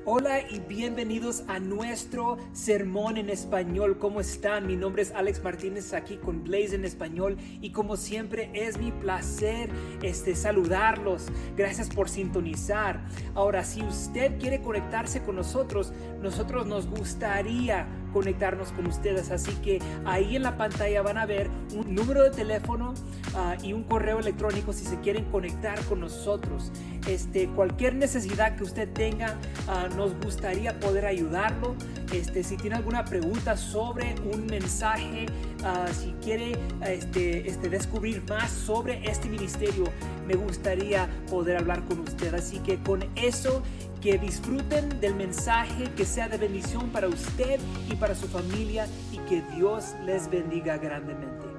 Hola y bienvenidos a nuestro sermón en español. ¿Cómo están? Mi nombre es Alex Martínez, aquí con Blaze en español, y como siempre es mi placer saludarlos. Gracias por sintonizar. Ahora, si usted quiere conectarse con nosotros nos gustaría conectarnos con ustedes, así que ahí en la pantalla van a ver un número de teléfono y un correo electrónico si se quieren conectar con nosotros. Cualquier necesidad que usted tenga, nos gustaría poder ayudarlo. Si tiene alguna pregunta sobre un mensaje, si quiere descubrir más sobre este ministerio, me gustaría poder hablar con usted. Así que con eso, que disfruten del mensaje, que sea de bendición para usted y para su familia, y que Dios les bendiga grandemente.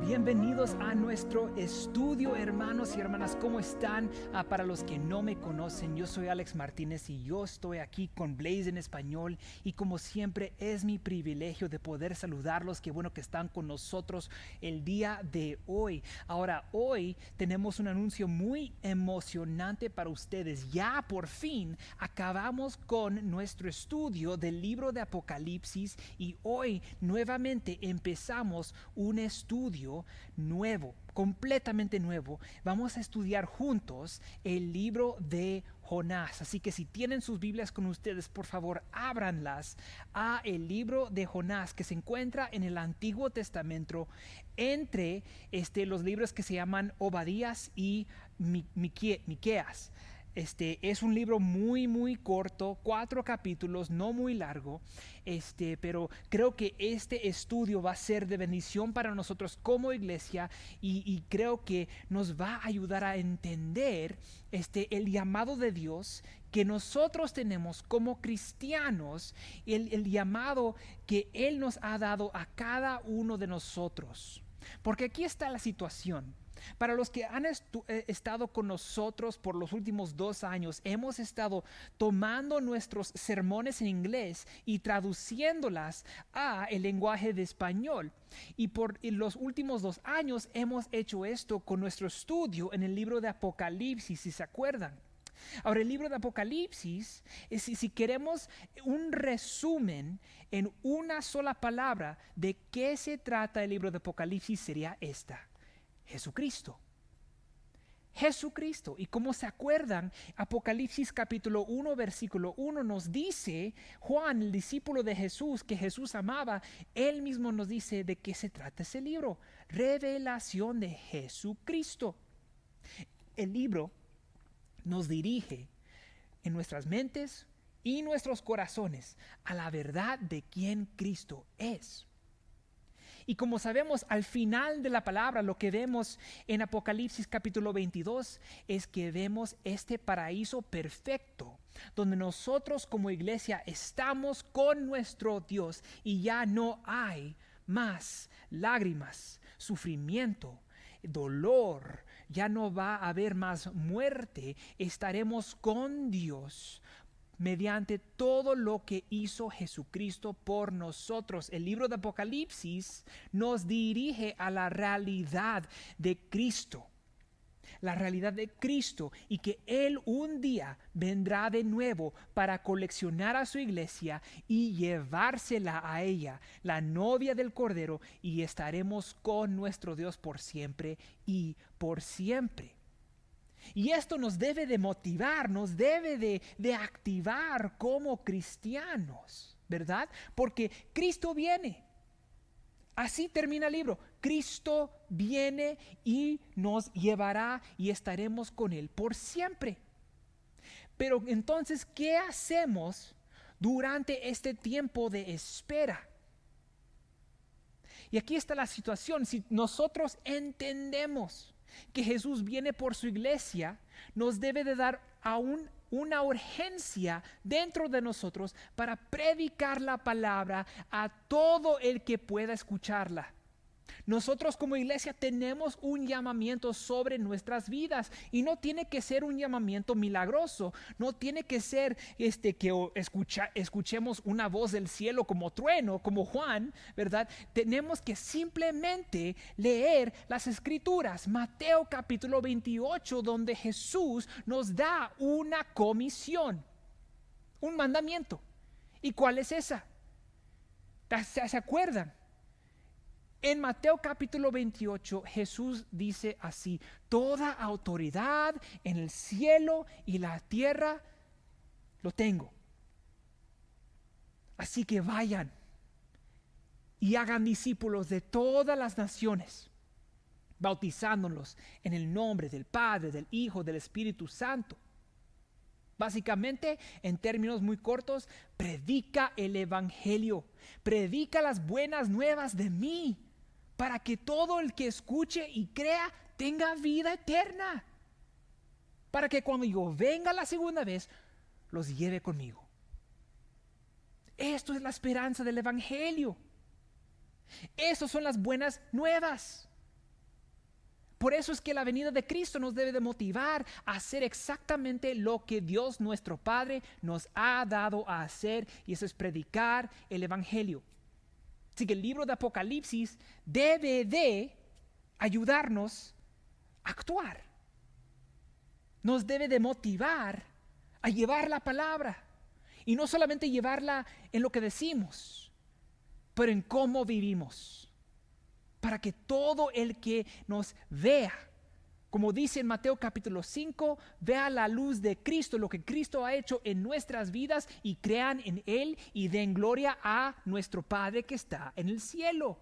Bienvenidos a nuestro estudio, hermanos y hermanas. ¿Cómo están? Para los que no me conocen, yo soy Alex Martínez y yo estoy aquí con Blaze en español, y como siempre es mi privilegio de poder saludarlos. Qué bueno que están con nosotros el día de hoy. Ahora, hoy tenemos un anuncio muy emocionante para ustedes. Ya por fin acabamos con nuestro estudio del libro de Apocalipsis, y hoy nuevamente empezamos un estudio nuevo, completamente nuevo. Vamos a estudiar juntos el libro de Jonás. Así que si tienen sus Biblias con ustedes, por favor, ábranlas a el libro de Jonás, que se encuentra en el Antiguo Testamento entre los libros que se llaman Obadías y Miqueas. Es un libro muy corto, 4 capítulos, no muy largo, pero creo que este estudio va a ser de bendición para nosotros como iglesia, y creo que nos va a ayudar a entender el llamado de Dios que nosotros tenemos como cristianos, el llamado que Él nos ha dado a cada uno de nosotros. Porque aquí está la situación. Para los que han estado con nosotros por los últimos 2 años, hemos estado tomando nuestros sermones en inglés y traduciéndolas a el lenguaje de español. Y por los últimos 2 años hemos hecho esto con nuestro estudio en el libro de Apocalipsis, si se acuerdan. Ahora, el libro de Apocalipsis, si queremos un resumen en una sola palabra de qué se trata el libro de Apocalipsis, sería esta: Jesucristo. Jesucristo. Y como se acuerdan, Apocalipsis capítulo 1 versículo 1 nos dice, Juan, el discípulo de Jesús, que Jesús amaba, él mismo nos dice de qué se trata ese libro: revelación de Jesucristo. El libro nos dirige en nuestras mentes y nuestros corazones a la verdad de quién Cristo es. Y como sabemos, al final de la palabra, lo que vemos en Apocalipsis capítulo 22 es que vemos este paraíso perfecto, donde nosotros como iglesia estamos con nuestro Dios, y ya no hay más lágrimas, sufrimiento, dolor, ya no va a haber más muerte. Estaremos con Dios mediante todo lo que hizo Jesucristo por nosotros. El libro de Apocalipsis nos dirige a la realidad de Cristo. La realidad de Cristo, y que Él un día vendrá de nuevo para coleccionar a su iglesia y llevársela a ella, la novia del Cordero, y estaremos con nuestro Dios por siempre y por siempre. Y esto nos debe de motivar, nos debe de activar como cristianos, ¿verdad? Porque Cristo viene. Así termina el libro. Cristo viene y nos llevará, y estaremos con Él por siempre. Pero entonces, ¿qué hacemos durante este tiempo de espera? Y aquí está la situación. Si nosotros entendemos que Jesús viene por su iglesia, nos debe de dar aún una urgencia dentro de nosotros para predicar la palabra a todo el que pueda escucharla. Nosotros como iglesia tenemos un llamamiento sobre nuestras vidas, y no tiene que ser un llamamiento milagroso, no tiene que ser que escuchemos una voz del cielo como trueno, como Juan, ¿verdad? Tenemos que simplemente leer las escrituras, Mateo capítulo 28, donde Jesús nos da una comisión. un mandamiento. ¿Y cuál es esa? ¿Se acuerdan? En Mateo capítulo 28, Jesús dice así: toda autoridad en el cielo y la tierra lo tengo. Así que vayan y hagan discípulos de todas las naciones, bautizándolos en el nombre del Padre, del Hijo, del Espíritu Santo. Básicamente, en términos muy cortos, predica el evangelio, predica las buenas nuevas de mí, para que todo el que escuche y crea tenga vida eterna, para que cuando yo venga la segunda vez, los lleve conmigo. Esto es la esperanza del evangelio. Estas son las buenas nuevas. Por eso es que la venida de Cristo nos debe de motivar a hacer exactamente lo que Dios nuestro Padre nos ha dado a hacer, y eso es predicar el evangelio. Así que el libro de Apocalipsis debe de ayudarnos a actuar. Nos debe de motivar a llevar la palabra, y no solamente llevarla en lo que decimos, pero en cómo vivimos, para que todo el que nos vea, como dice en Mateo capítulo 5, vea la luz de Cristo, lo que Cristo ha hecho en nuestras vidas, y crean en Él y den gloria a nuestro Padre que está en el cielo.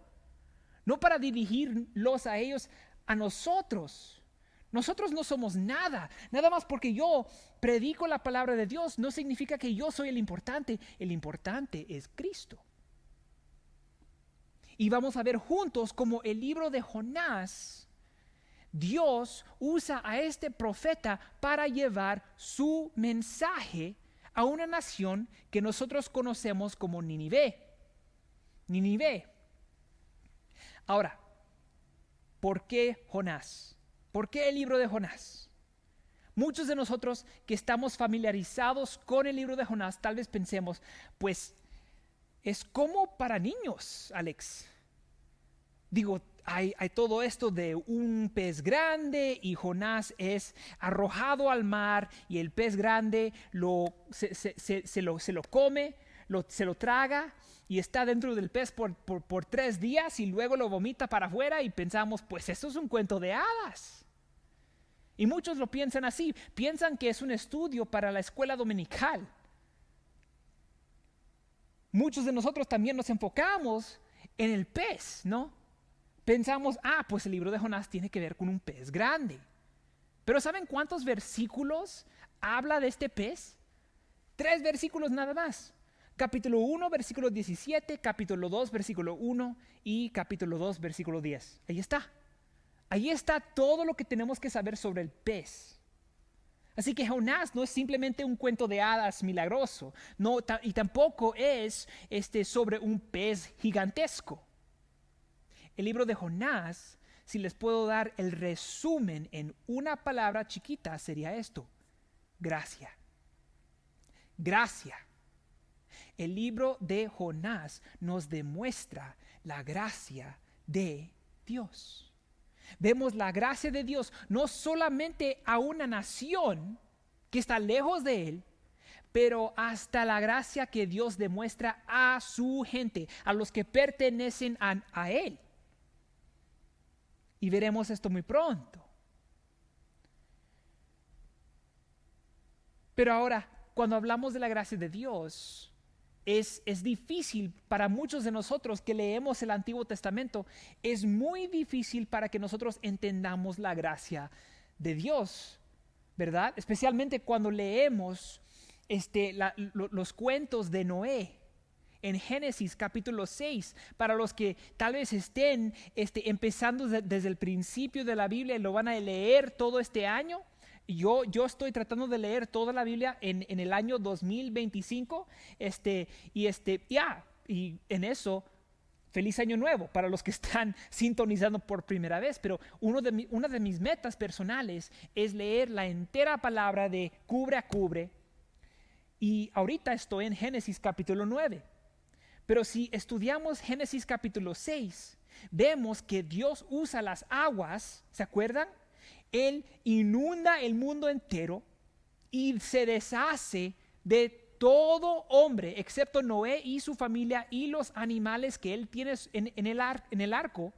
No para dirigirlos a ellos, a nosotros. Nosotros no somos nada. Nada más porque yo predico la palabra de Dios no significa que yo soy el importante. El importante es Cristo. Y vamos a ver juntos cómo el libro de Jonás, Dios usa a este profeta para llevar su mensaje a una nación que nosotros conocemos como Nínive. Ahora, ¿por qué Jonás? ¿Por qué el libro de Jonás? Muchos de nosotros que estamos familiarizados con el libro de Jonás, tal vez pensemos, pues es como para niños, Alex. Digo, hay todo esto de un pez grande y Jonás es arrojado al mar, y el pez grande se lo come, se lo traga, y está dentro del pez por 3 días y luego lo vomita para afuera, y pensamos, pues esto es un cuento de hadas. Y muchos lo piensan así, piensan que es un estudio para la escuela dominical. Muchos de nosotros también nos enfocamos en el pez, ¿no? Pensamos, pues el libro de Jonás tiene que ver con un pez grande. Pero ¿saben cuántos versículos habla de este pez? 3 versículos nada más. Capítulo 1, versículo 17, capítulo 2, versículo 1 y capítulo 2, versículo 10. Ahí está. Ahí está todo lo que tenemos que saber sobre el pez. Así que Jonás no es simplemente un cuento de hadas milagroso, no, y tampoco es sobre un pez gigantesco. El libro de Jonás, si les puedo dar el resumen en una palabra chiquita, sería esto: gracia. Gracia. El libro de Jonás nos demuestra la gracia de Dios. Vemos la gracia de Dios no solamente a una nación que está lejos de Él, pero hasta la gracia que Dios demuestra a su gente, a los que pertenecen a Él. Y veremos esto muy pronto. Pero ahora, cuando hablamos de la gracia de Dios, es difícil para muchos de nosotros que leemos el Antiguo Testamento, es muy difícil para que nosotros entendamos la gracia de Dios, ¿verdad? Especialmente cuando leemos los cuentos de Noé en Génesis capítulo 6. Para los que tal vez estén empezando desde el principio de la Biblia y lo van a leer todo este año, yo estoy tratando de leer toda la Biblia en el año 2025, y en eso, feliz año nuevo para los que están sintonizando por primera vez. Pero una de mis metas personales es leer la entera palabra de cubre a cubre, y ahorita estoy en Génesis capítulo 9. Pero si estudiamos Génesis capítulo 6, vemos que Dios usa las aguas, ¿se acuerdan? Él inunda el mundo entero y se deshace de todo hombre, excepto Noé y su familia y los animales que él tiene en el arco,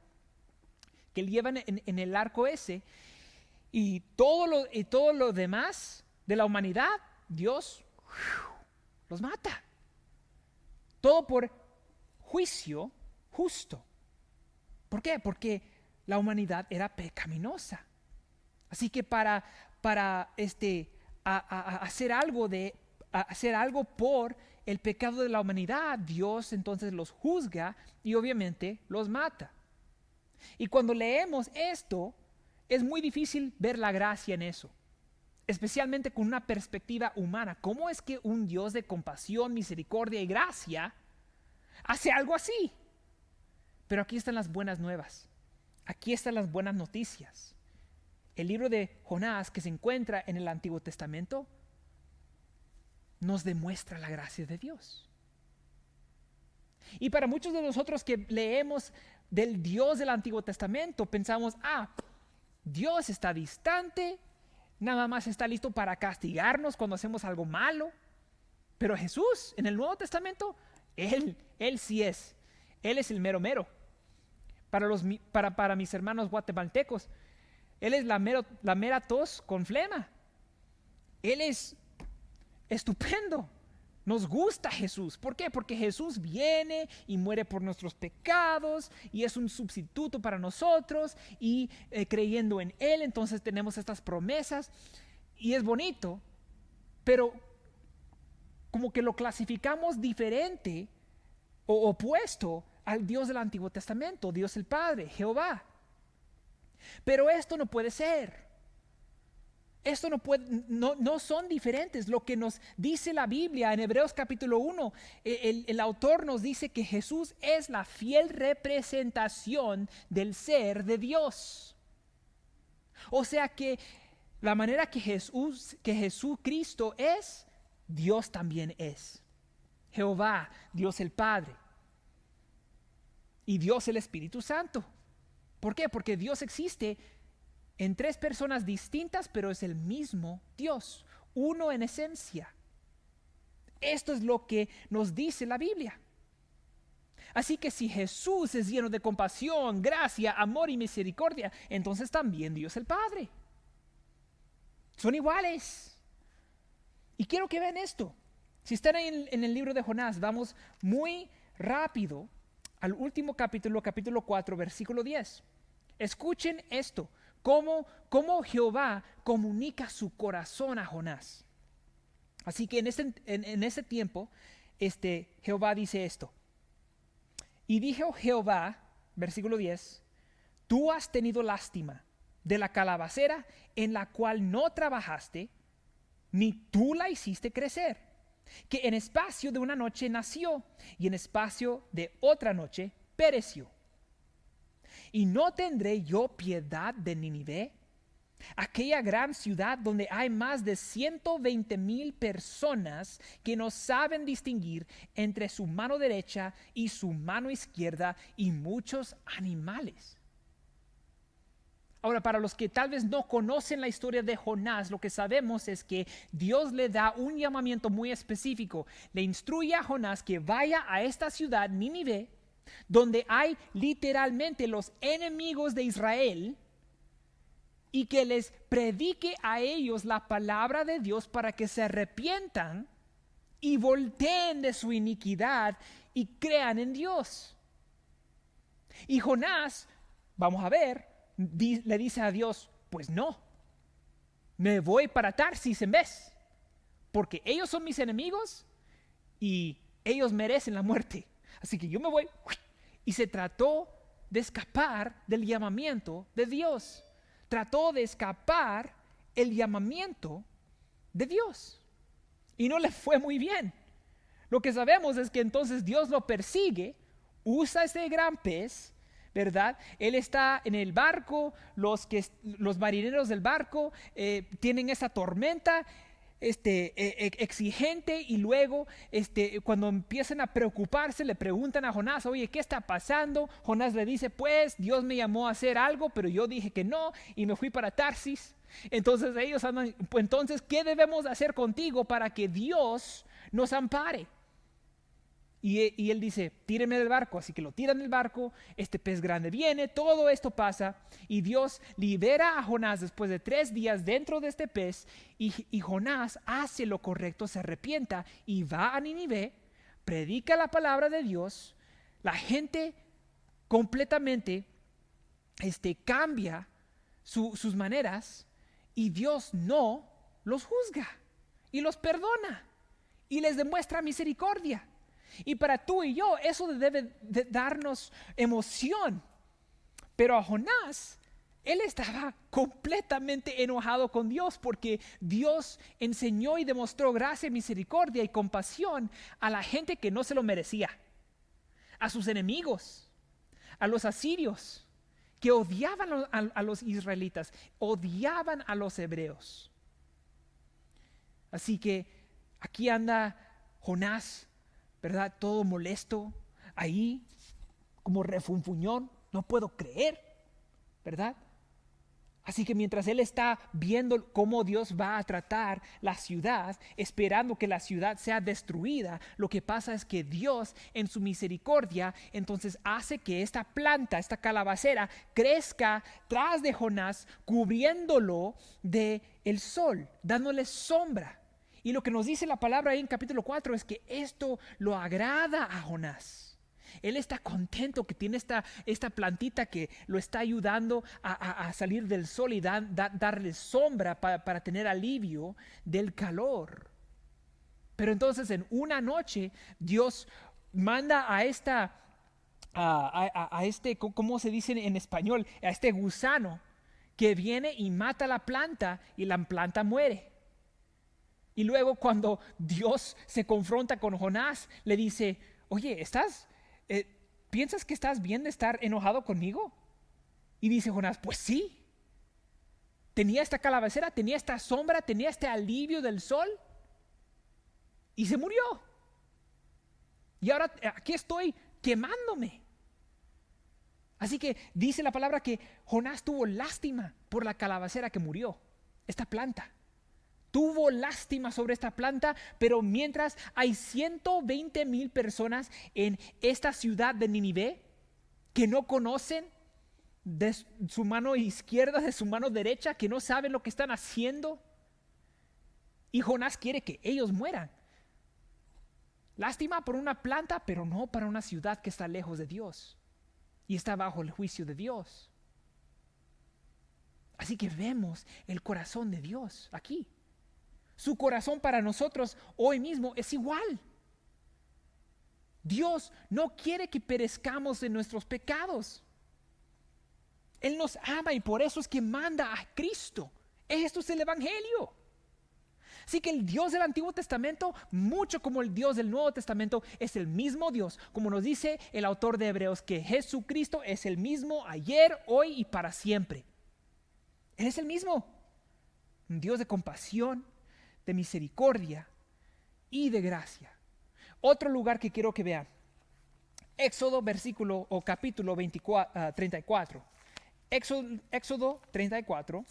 que él lleva en el arco ese, y todo lo demás de la humanidad, Dios los mata. Todo por juicio justo. ¿Por qué? Porque la humanidad era pecaminosa. Así que para hacer algo por el pecado de la humanidad, Dios entonces los juzga y obviamente los mata. Y cuando leemos esto, es muy difícil ver la gracia en eso, especialmente con una perspectiva humana. ¿Cómo es que un Dios de compasión, misericordia y gracia hace algo así? Pero aquí están las buenas nuevas. Aquí están las buenas noticias. El libro de Jonás, que se encuentra en el Antiguo Testamento, nos demuestra la gracia de Dios. Y para muchos de nosotros que leemos del Dios del Antiguo Testamento, pensamos, Dios está distante, nada más está listo para castigarnos cuando hacemos algo malo. Pero Jesús, en el Nuevo Testamento, Él sí es. Él es el mero mero. Para mis hermanos guatemaltecos, Él es la mera tos con flema. Él es estupendo. Nos gusta Jesús. ¿Por qué? Porque Jesús viene y muere por nuestros pecados y es un sustituto para nosotros, y creyendo en Él entonces tenemos estas promesas y es bonito, pero como que lo clasificamos diferente o opuesto al Dios del Antiguo Testamento, Dios el Padre, Jehová. Pero esto no puede ser. Esto no son diferentes. Lo que nos dice la Biblia en Hebreos capítulo 1, el autor nos dice que Jesús es la fiel representación del ser de Dios. O sea que la manera que Jesucristo es, Dios también es. Jehová, Dios el Padre. Y Dios el Espíritu Santo. ¿Por qué? Porque Dios existe en tres personas distintas, pero es el mismo Dios, uno en esencia. Esto es lo que nos dice la Biblia. Así que si Jesús es lleno de compasión, gracia, amor y misericordia, entonces también Dios el Padre. Son iguales. Y quiero que vean esto. Si están en el libro de Jonás, vamos muy rápido al último capítulo 4, versículo 10. Escuchen esto. Cómo Jehová comunica su corazón a Jonás. Así que en ese tiempo, Jehová dice esto. Y dijo Jehová, versículo 10, tú has tenido lástima de la calabacera en la cual no trabajaste, ni tú la hiciste crecer, que en espacio de una noche nació, y en espacio de otra noche pereció. ¿Y no tendré yo piedad de Nínive, aquella gran ciudad donde hay más de 120,000 personas que no saben distinguir entre su mano derecha y su mano izquierda, y muchos animales? Ahora, para los que tal vez no conocen la historia de Jonás, lo que sabemos es que Dios le da un llamamiento muy específico. Le instruye a Jonás que vaya a esta ciudad, Nínive, donde hay literalmente los enemigos de Israel, y que les predique a ellos la palabra de Dios para que se arrepientan y volteen de su iniquidad y crean en Dios. Y Jonás, vamos a ver, le dice a Dios, pues no, me voy para Tarsis en vez, porque ellos son mis enemigos y ellos merecen la muerte. Así que yo me voy. Y se trató de escapar del llamamiento de Dios. Trató de escapar el llamamiento de Dios. Y no le fue muy bien. Lo que sabemos es que entonces Dios lo persigue, usa ese gran pez, ¿verdad? Él está en el barco, los marineros del barco tienen esa tormenta exigente, y luego cuando empiezan a preocuparse le preguntan a Jonás, oye, ¿qué está pasando? Jonás le dice, pues Dios me llamó a hacer algo, pero yo dije que no y me fui para Tarsis. Entonces ellos andan, pues entonces, ¿qué debemos hacer contigo para que Dios nos ampare? Y él dice, tíreme del barco. Así que lo tiran del barco, este pez grande viene, todo esto pasa, y Dios libera a Jonás después de 3 días dentro de este pez, y Jonás hace lo correcto, se arrepienta y va a Nínive, predica la palabra de Dios. La gente completamente cambia sus maneras, y Dios no los juzga y los perdona y les demuestra misericordia. Y para tú y yo eso debe de darnos emoción. Pero a Jonás, él estaba completamente enojado con Dios, porque Dios enseñó y demostró gracia, misericordia y compasión a la gente que no se lo merecía, a sus enemigos, a los asirios, que odiaban a los israelitas, odiaban a los hebreos. Así que aquí anda Jonás, ¿verdad? Todo molesto, ahí como refunfuñón, no puedo creer, ¿verdad? Así que mientras él está viendo cómo Dios va a tratar la ciudad, esperando que la ciudad sea destruida, lo que pasa es que Dios en su misericordia entonces hace que esta planta, esta calabacera, crezca tras de Jonás, cubriéndolo del sol, dándole sombra. Y lo que nos dice la palabra ahí en capítulo 4 es que esto lo agrada a Jonás. Él está contento que tiene esta plantita que lo está ayudando a salir del sol y darle sombra para tener alivio del calor. Pero entonces en una noche Dios manda a este, ¿cómo se dice en español? A este gusano que viene y mata la planta, y la planta muere. Y luego cuando Dios se confronta con Jonás, le dice, oye, ¿piensas que estás bien de estar enojado conmigo? Y dice Jonás, pues sí. Tenía esta calabacera, tenía esta sombra, tenía este alivio del sol, y se murió. Y ahora aquí estoy quemándome. Así que dice la palabra que Jonás tuvo lástima por la calabacera que murió, esta planta. Tuvo lástima sobre esta planta, pero mientras hay 120,000 personas en esta ciudad de Nínive que no conocen de su mano izquierda, de su mano derecha, que no saben lo que están haciendo, y Jonás quiere que ellos mueran. Lástima por una planta, pero no para una ciudad que está lejos de Dios y está bajo el juicio de Dios. Así que vemos el corazón de Dios aquí. Su corazón para nosotros hoy mismo es igual. Dios no quiere que perezcamos en nuestros pecados. Él nos ama y por eso es que manda a Cristo. Esto es el Evangelio. Así que el Dios del Antiguo Testamento, mucho como el Dios del Nuevo Testamento, es el mismo Dios. Como nos dice el autor de Hebreos, que Jesucristo es el mismo ayer, hoy y para siempre. Él es el mismo. Un Dios de compasión, de misericordia y de gracia. Otro lugar que quiero que vean, Éxodo capítulo 34. Éxodo 34.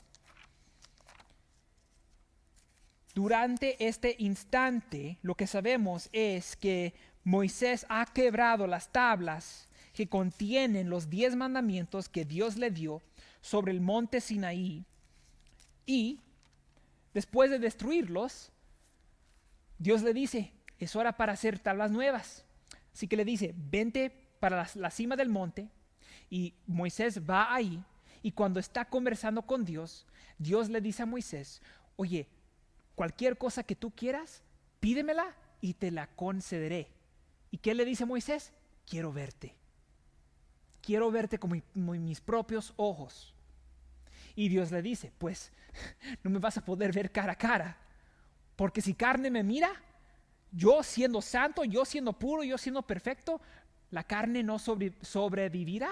Durante este instante, lo que sabemos es que Moisés ha quebrado las tablas que contienen los 10 mandamientos que Dios le dio sobre el monte Sinaí, y después de destruirlos, Dios le dice, es hora para hacer tablas nuevas. Así que le dice, vente para la cima del monte, y Moisés va ahí, y cuando está conversando con Dios, Dios le dice a Moisés, oye, cualquier cosa que tú quieras, pídemela y te la concederé. ¿Y qué le dice Moisés? Quiero verte. Quiero verte con mis propios ojos. Y Dios le dice, pues no me vas a poder ver cara a cara, porque si carne me mira, yo siendo santo, yo siendo puro, yo siendo perfecto, la carne no sobrevivirá.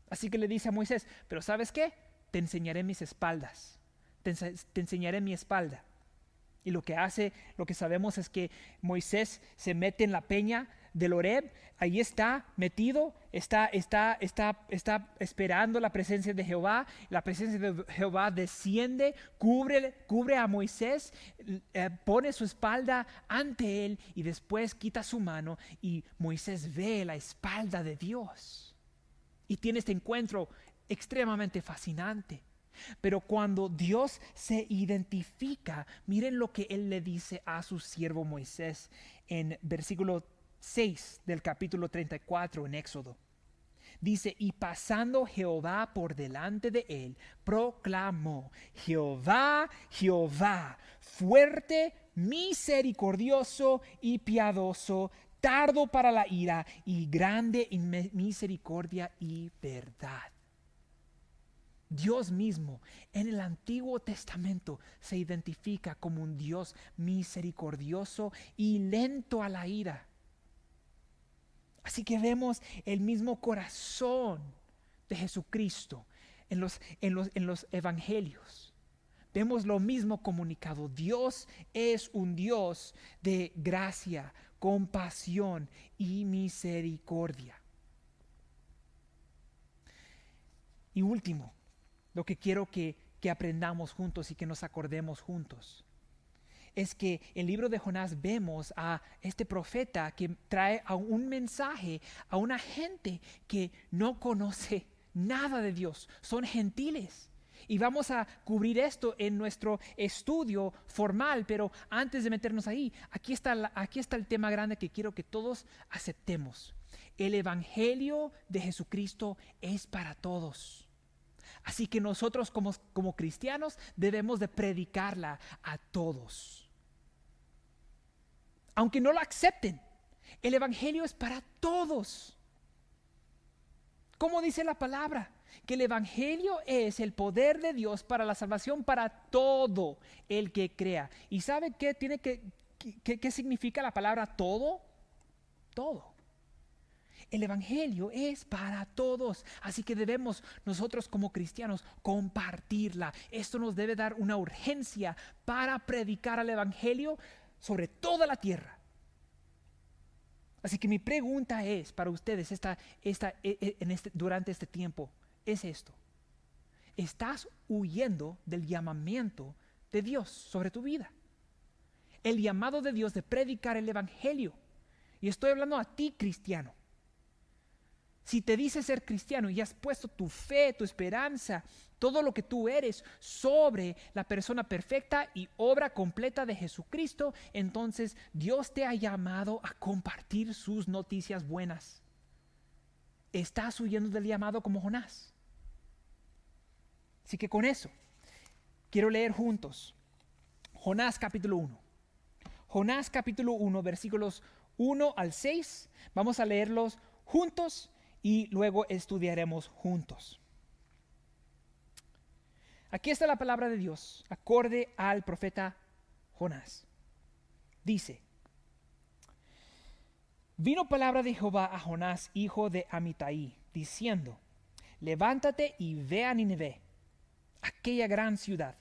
Así que le dice a Moisés, pero ¿sabes qué? Te enseñaré mis espaldas, te enseñaré mi espalda. Y lo que sabemos es que Moisés se mete en la peña del Horeb, ahí está metido, está esperando la presencia de Jehová. La presencia de Jehová desciende, cubre a Moisés, pone su espalda ante él y después quita su mano y Moisés ve la espalda de Dios. Y tiene este encuentro extremadamente fascinante. Pero cuando Dios se identifica, miren lo que él le dice a su siervo Moisés en versículo 6 del capítulo 34 en Éxodo. Dice, y pasando Jehová por delante de él, proclamó, Jehová, Jehová, fuerte, misericordioso y piadoso, tardo para la ira y grande en misericordia y verdad. Dios mismo en el Antiguo Testamento se identifica como un Dios misericordioso y lento a la ira. Así que vemos el mismo corazón de Jesucristo en los evangelios. Vemos lo mismo comunicado. Dios es un Dios de gracia, compasión y misericordia. Y último, lo que quiero que aprendamos juntos y que nos acordemos juntos es que en el libro de Jonás vemos a este profeta que trae a un mensaje a una gente que no conoce nada de Dios, son gentiles. Y vamos a cubrir esto en nuestro estudio formal, pero antes de meternos ahí, aquí está el tema grande que quiero que todos aceptemos. El evangelio de Jesucristo es para todos. Así que nosotros como cristianos debemos de predicarla a todos. Aunque no lo acepten, el evangelio es para todos. ¿Cómo dice la palabra? Que el evangelio es el poder de Dios para la salvación para todo el que crea. ¿Y sabe qué qué significa la palabra todo? Todo. El evangelio es para todos, así que debemos nosotros como cristianos compartirla. Esto nos debe dar una urgencia para predicar el evangelio sobre toda la tierra. Así que mi pregunta es para ustedes durante este tiempo es esto: ¿estás huyendo del llamamiento de Dios sobre tu vida? El llamado de Dios de predicar el evangelio. Y estoy hablando a ti, cristiano. Si te dices ser cristiano y has puesto tu fe, tu esperanza, todo lo que tú eres sobre la persona perfecta y obra completa de Jesucristo, entonces Dios te ha llamado a compartir sus noticias buenas. ¿Estás huyendo del llamado como Jonás? Así que con eso, quiero leer juntos Jonás capítulo 1. Jonás capítulo 1, versículos 1 al 6. Vamos a leerlos juntos y luego estudiaremos juntos. Aquí está la palabra de Dios, acorde al profeta Jonás. Dice: vino palabra de Jehová a Jonás, hijo de Amitai, diciendo: levántate y ve a Nínive, aquella gran ciudad,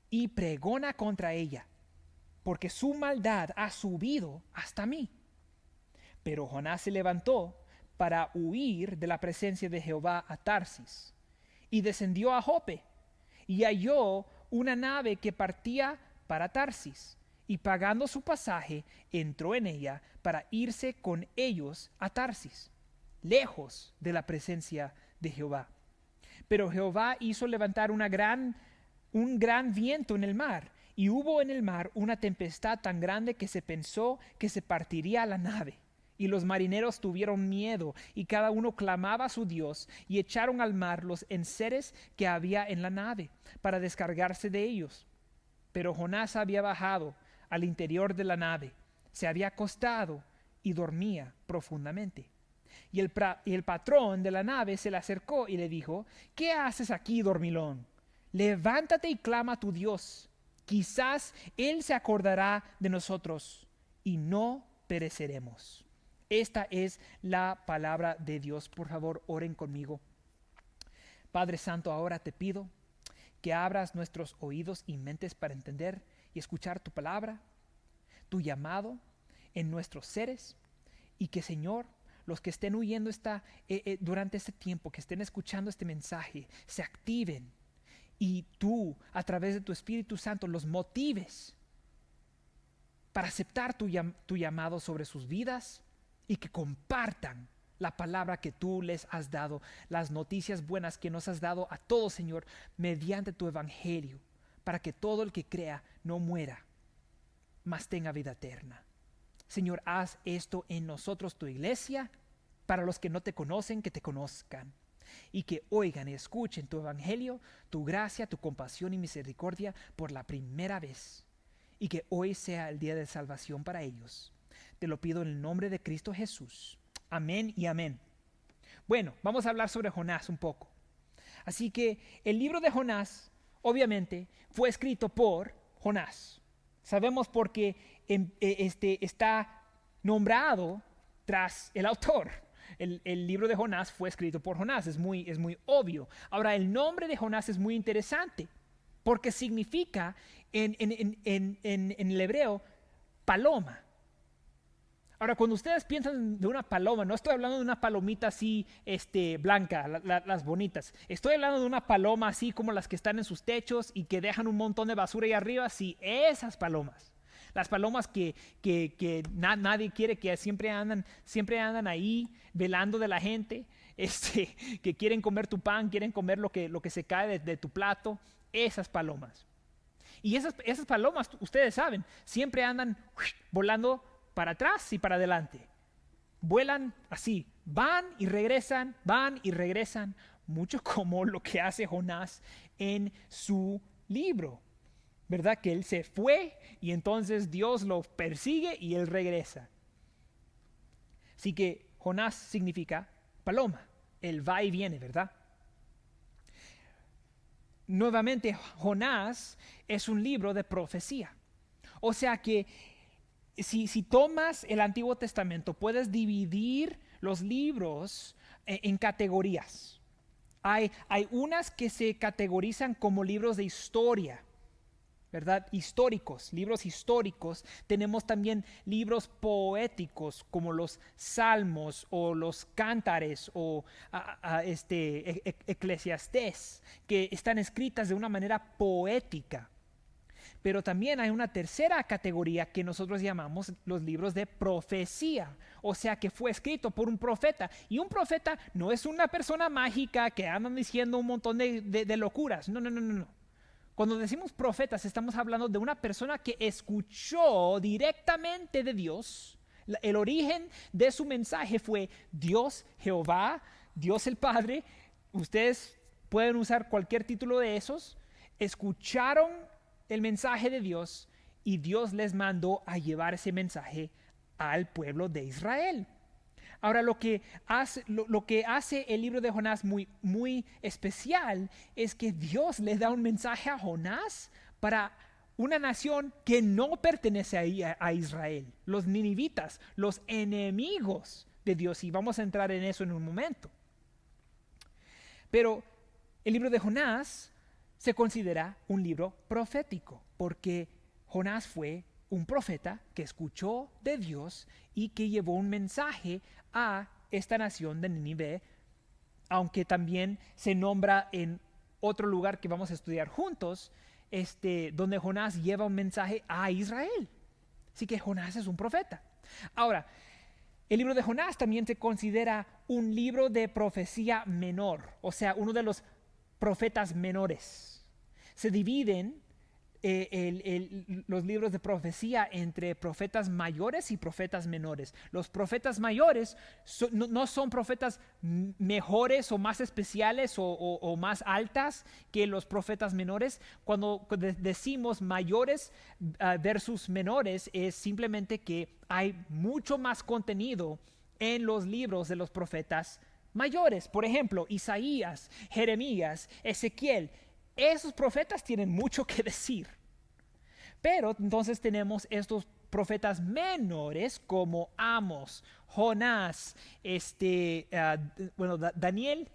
y pregona contra ella, porque su maldad ha subido hasta mí. Pero Jonás se levantó para huir de la presencia de Jehová a Tarsis, y descendió a Jope, y halló una nave que partía para Tarsis, y pagando su pasaje, entró en ella para irse con ellos a Tarsis, lejos de la presencia de Jehová. Pero Jehová hizo levantar un gran viento en el mar, y hubo en el mar una tempestad tan grande que se pensó que se partiría la nave. Y los marineros tuvieron miedo, y cada uno clamaba a su Dios, y echaron al mar los enseres que había en la nave, para descargarse de ellos. Pero Jonás había bajado al interior de la nave, se había acostado y dormía profundamente. Y el patrón de la nave se le acercó y le dijo: ¿qué haces aquí, dormilón? Levántate y clama a tu Dios. Quizás Él se acordará de nosotros y no pereceremos. Esta es la palabra de Dios. Por favor, oren conmigo. Padre Santo, ahora te pido que abras nuestros oídos y mentes para entender y escuchar tu palabra, tu llamado en nuestros seres Y que, Señor, los que estén huyendo durante este tiempo, que estén escuchando este mensaje, se activen y tú, a través de tu Espíritu Santo, los motives para aceptar tu llamado sobre sus vidas y que compartan la palabra que tú les has dado, las noticias buenas que nos has dado a todos, Señor, mediante tu evangelio, para que todo el que crea no muera, mas tenga vida eterna. Señor, haz esto en nosotros, tu iglesia, para los que no te conocen, que te conozcan, y que oigan y escuchen tu evangelio, tu gracia, tu compasión y misericordia por la primera vez, y que hoy sea el día de salvación para ellos. Te lo pido en el nombre de Cristo Jesús. Amén y amén. Bueno, vamos a hablar sobre Jonás un poco. Así que el libro de Jonás, obviamente, fue escrito por Jonás. Sabemos porque está nombrado tras el autor. El libro de Jonás fue escrito por Jonás, es muy obvio. Ahora, el nombre de Jonás es muy interesante porque significa en el hebreo paloma. Ahora, cuando ustedes piensan de una paloma, no estoy hablando de una palomita así blanca, las bonitas. Estoy hablando de una paloma así como las que están en sus techos y que dejan un montón de basura ahí arriba. Sí, esas palomas. Las palomas que nadie quiere, que siempre andan ahí velando de la gente, que quieren comer tu pan, quieren comer lo que se cae de tu plato. Esas palomas. Y esas palomas, ustedes saben, siempre andan volando para atrás y para adelante. Vuelan así, van y regresan, mucho como lo que hace Jonás en su libro. ¿Verdad? Que él se fue y entonces Dios lo persigue y él regresa. Así que Jonás significa paloma. Él va y viene, ¿verdad? Nuevamente, Jonás es un libro de profecía. O sea que si tomas el Antiguo Testamento, puedes dividir los libros en categorías. Hay unas que se categorizan como libros de historia, ¿verdad? Libros históricos. Tenemos también libros poéticos como los Salmos o los Cántares o Eclesiastés, que están escritas de una manera poética. Pero también hay una tercera categoría que nosotros llamamos los libros de profecía, o sea que fue escrito por un profeta. Y un profeta no es una persona mágica que andan diciendo un montón de locuras. No. Cuando decimos profetas, estamos hablando de una persona que escuchó directamente de Dios. El origen de su mensaje fue Dios, Jehová, Dios el Padre. Ustedes pueden usar cualquier título de esos. Escucharon el mensaje de Dios y Dios les mandó a llevar ese mensaje al pueblo de Israel. Ahora, lo que hace el libro de Jonás muy especial es que Dios le da un mensaje a Jonás para una nación que no pertenece a Israel, los ninivitas, los enemigos de Dios, y vamos a entrar en eso en un momento. Pero el libro de Jonás se considera un libro profético porque Jonás fue un profeta que escuchó de Dios y que llevó un mensaje a esta nación de Nínive, aunque también se nombra en otro lugar que vamos a estudiar juntos, donde Jonás lleva un mensaje a Israel. Así que Jonás es un profeta. Ahora, el libro de Jonás también se considera un libro de profecía menor, o sea, uno de los profetas menores. Se dividen los libros de profecía entre profetas mayores y profetas menores. Los profetas mayores no son profetas mejores o más especiales o más altas que los profetas menores. Cuando decimos mayores versus menores, es simplemente que hay mucho más contenido en los libros de los profetas mayores. Por ejemplo, Isaías, Jeremías, Ezequiel. Esos profetas tienen mucho que decir. Pero entonces tenemos estos profetas menores como Amos, Jonás, Daniel.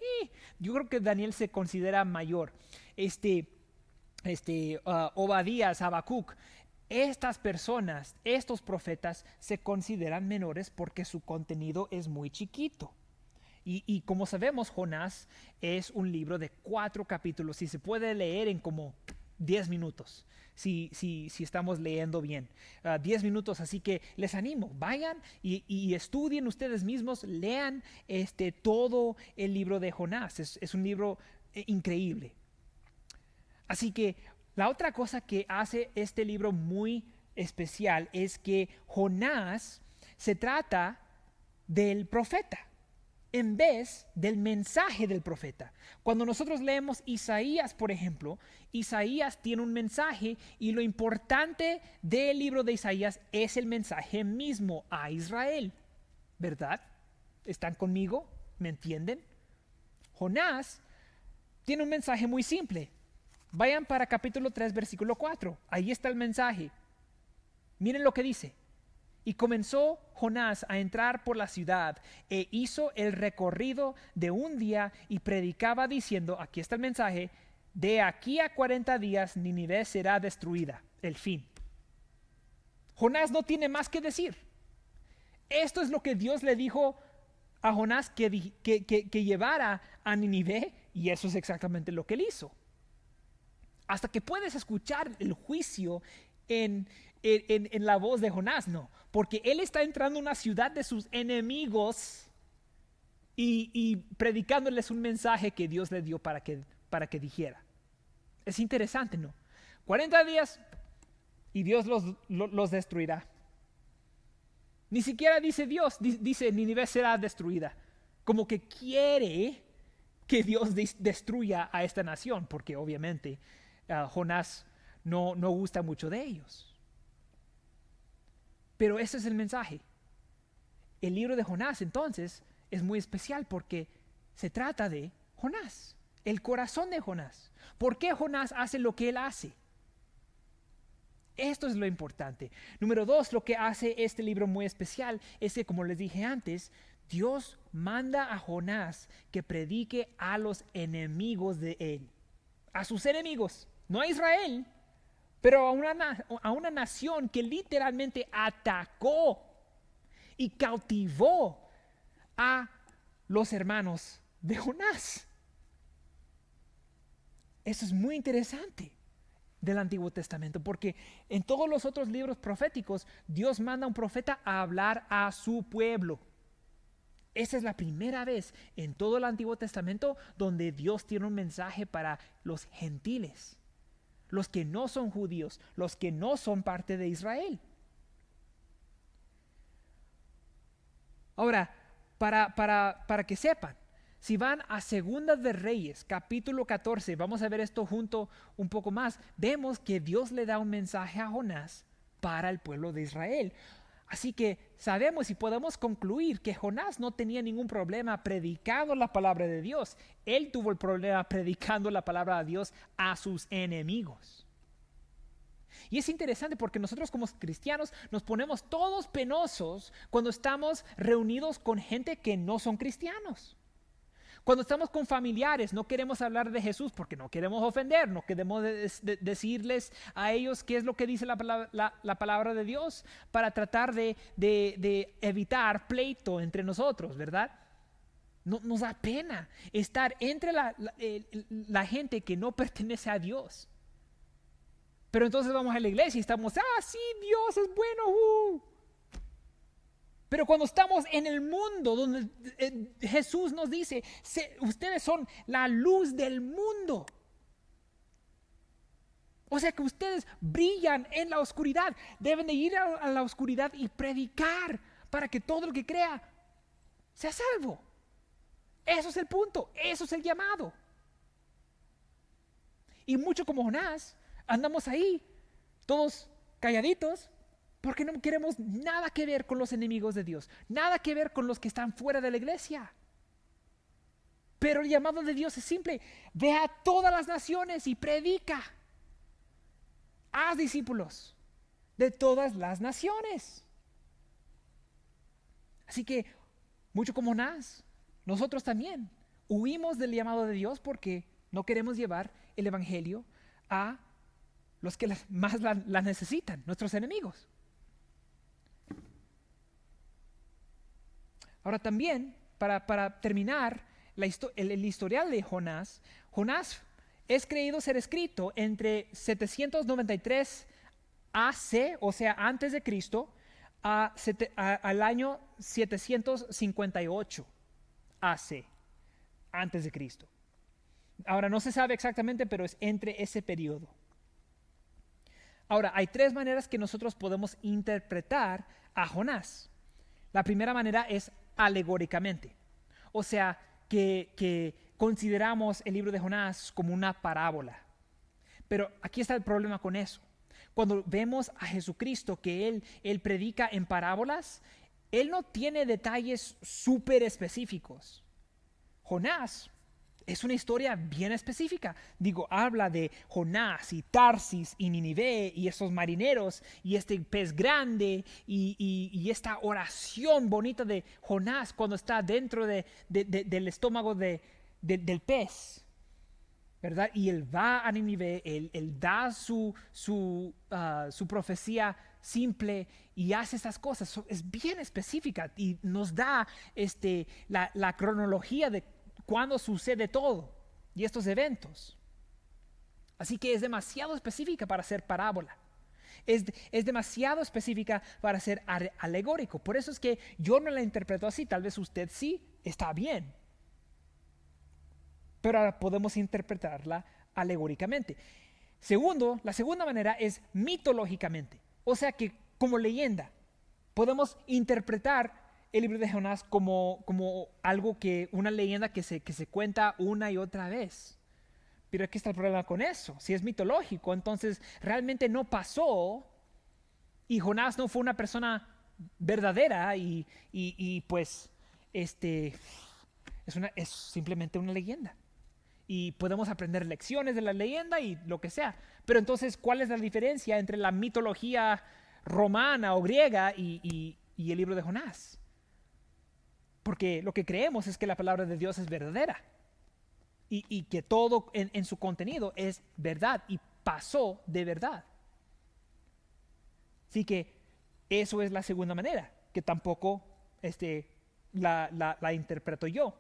Yo creo que Daniel se considera mayor. Obadías, Habacuc. estas personas, estos profetas, se consideran menores porque su contenido es muy chiquito. Y como sabemos, Jonás es un libro de 4 capítulos y se puede leer en como 10 minutos, si estamos leyendo bien. 10 minutos, así que les animo, vayan y estudien ustedes mismos, lean todo el libro de Jonás. Es un libro increíble. Así que la otra cosa que hace este libro muy especial es que Jonás se trata del profeta en vez del mensaje del profeta. Cuando nosotros leemos Isaías, por ejemplo, Isaías tiene un mensaje y lo importante del libro de Isaías es el mensaje mismo a Israel, ¿verdad? ¿Están conmigo? ¿Me entienden? Jonás tiene un mensaje muy simple. Vayan para capítulo 3, versículo 4. Ahí está el mensaje. Miren lo que dice. Y comenzó Jonás a entrar por la ciudad e hizo el recorrido de un día y predicaba diciendo, aquí está el mensaje, de aquí a 40 días Nínive será destruida. El fin. Jonás no tiene más que decir. Esto es lo que Dios le dijo a Jonás que llevara a Nínive, y eso es exactamente lo que él hizo. Hasta que puedes escuchar el juicio en la voz de Jonás, no. Porque él está entrando a una ciudad de sus enemigos y predicándoles un mensaje que Dios le dio para que dijera. Es interesante, ¿no? 40 días y Dios los destruirá. Ni siquiera dice Dios, dice Nínive será destruida. Como que quiere que Dios destruya a esta nación, porque obviamente Jonás no gusta mucho de ellos. Pero ese es el mensaje. El libro de Jonás entonces es muy especial porque se trata de Jonás, el corazón de Jonás. ¿Por qué Jonás hace lo que él hace? Esto es lo importante. Número 2, lo que hace este libro muy especial es que, como les dije antes, Dios manda a Jonás que predique a los enemigos de él. A sus enemigos, no a Israel, pero a una nación que literalmente atacó y cautivó a los hermanos de Jonás. Eso es muy interesante del Antiguo Testamento, porque en todos los otros libros proféticos, Dios manda a un profeta a hablar a su pueblo. Esa es la primera vez en todo el Antiguo Testamento donde Dios tiene un mensaje para los gentiles, los que no son judíos, los que no son parte de Israel. Ahora, para que sepan, si van a Segunda de Reyes, capítulo 14, vamos a ver esto junto un poco más, vemos que Dios le da un mensaje a Jonás para el pueblo de Israel. Así que sabemos y podemos concluir que Jonás no tenía ningún problema predicando la palabra de Dios. Él tuvo el problema predicando la palabra de Dios a sus enemigos. Y es interesante porque nosotros como cristianos nos ponemos todos penosos cuando estamos reunidos con gente que no son cristianos. Cuando estamos con familiares no queremos hablar de Jesús porque no queremos ofender, no queremos decirles a ellos qué es lo que dice la palabra de Dios para tratar de evitar pleito entre nosotros, ¿verdad? No, nos da pena estar entre la gente que no pertenece a Dios. Pero entonces vamos a la iglesia y estamos, sí, Dios es bueno. Pero cuando estamos en el mundo donde Jesús nos dice, ustedes son la luz del mundo. O sea que ustedes brillan en la oscuridad. Deben de ir a la oscuridad y predicar para que todo el que crea sea salvo. Eso es el punto, eso es el llamado. Y mucho como Jonás, andamos ahí, todos calladitos, porque no queremos nada que ver con los enemigos de Dios, nada que ver con los que están fuera de la iglesia. Pero el llamado de Dios es simple: ve a todas las naciones y predica. Haz discípulos de todas las naciones. Así que, mucho como Jonás, nosotros también huimos del llamado de Dios porque no queremos llevar el evangelio a los que más la necesitan, nuestros enemigos. Ahora también, para terminar el historial de Jonás, Jonás es creído ser escrito entre 793 AC, o sea, antes de Cristo, al año 758 AC, antes de Cristo. Ahora, no se sabe exactamente, pero es entre ese periodo. Ahora, hay tres maneras que nosotros podemos interpretar a Jonás. La primera manera es alegóricamente. O sea, que consideramos el libro de Jonás como una parábola. Pero aquí está el problema con eso. Cuando vemos a Jesucristo que Él predica en parábolas, Él no tiene detalles súper específicos. Jonás es una historia bien específica. Digo, habla de Jonás y Tarsis y Nínive y esos marineros y este pez grande y esta oración bonita de Jonás cuando está dentro del estómago del pez, ¿verdad? Y él va a Nínive, él da su profecía simple y hace estas cosas. Es bien específica y nos da la cronología de cuándo sucede todo y estos eventos. Así que es demasiado específica para ser parábola. Es demasiado específica para ser alegórico. Por eso es que yo no la interpreto así. Tal vez usted sí, está bien. Pero ahora podemos interpretarla alegóricamente. Segundo, la segunda manera es mitológicamente. O sea que como leyenda podemos interpretar el libro de Jonás como algo una leyenda que se cuenta una y otra vez. Pero aquí está el problema con eso. Si es mitológico, entonces realmente no pasó y Jonás no fue una persona verdadera y pues es simplemente una leyenda. Y podemos aprender lecciones de la leyenda y lo que sea. Pero entonces, ¿cuál es la diferencia entre la mitología romana o griega y el libro de Jonás? Porque lo que creemos es que la palabra de Dios es verdadera y que todo en su contenido es verdad y pasó de verdad. Así que eso es la segunda manera, que tampoco la interpreto yo.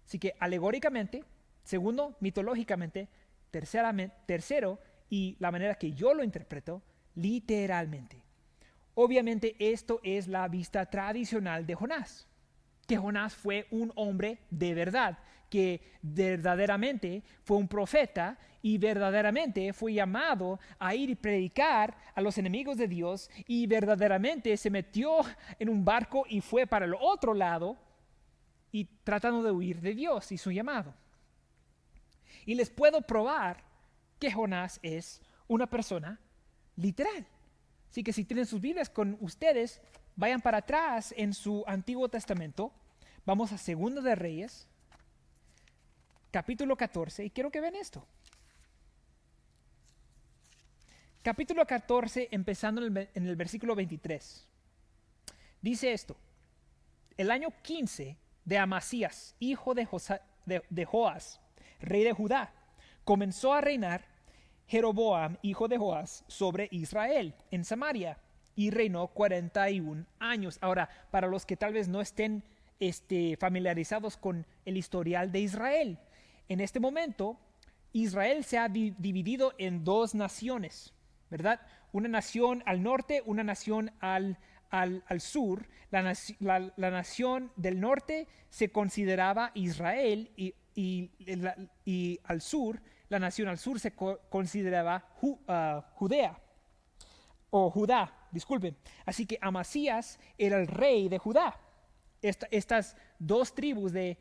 Así que alegóricamente, segundo, mitológicamente, tercero, y la manera que yo lo interpreto, literalmente. Obviamente esto es la vista tradicional de Jonás. Que Jonás fue un hombre de verdad, que verdaderamente fue un profeta y verdaderamente fue llamado a ir y predicar a los enemigos de Dios y verdaderamente se metió en un barco y fue para el otro lado y tratando de huir de Dios y su llamado. Y les puedo probar que Jonás es una persona literal. Así que si tienen sus Biblias con ustedes, vayan para atrás en su Antiguo Testamento. Vamos a 2 de Reyes, capítulo 14, y quiero que vean esto. Capítulo 14, empezando en el versículo 23. Dice esto: el año 15 de Amasías, hijo de Joás, rey de Judá, comenzó a reinar Jeroboam, hijo de Joás, sobre Israel en Samaria, y reinó 41 años. Ahora, para los que tal vez no estén familiarizados con el historial de Israel, en este momento Israel se ha dividido en dos naciones, ¿verdad? Una nación al norte, una nación al sur. La nación del norte se consideraba Israel y al sur, la nación al sur se consideraba Judá, disculpen. Así que Amasías era el rey de Judá. Estas dos tribus de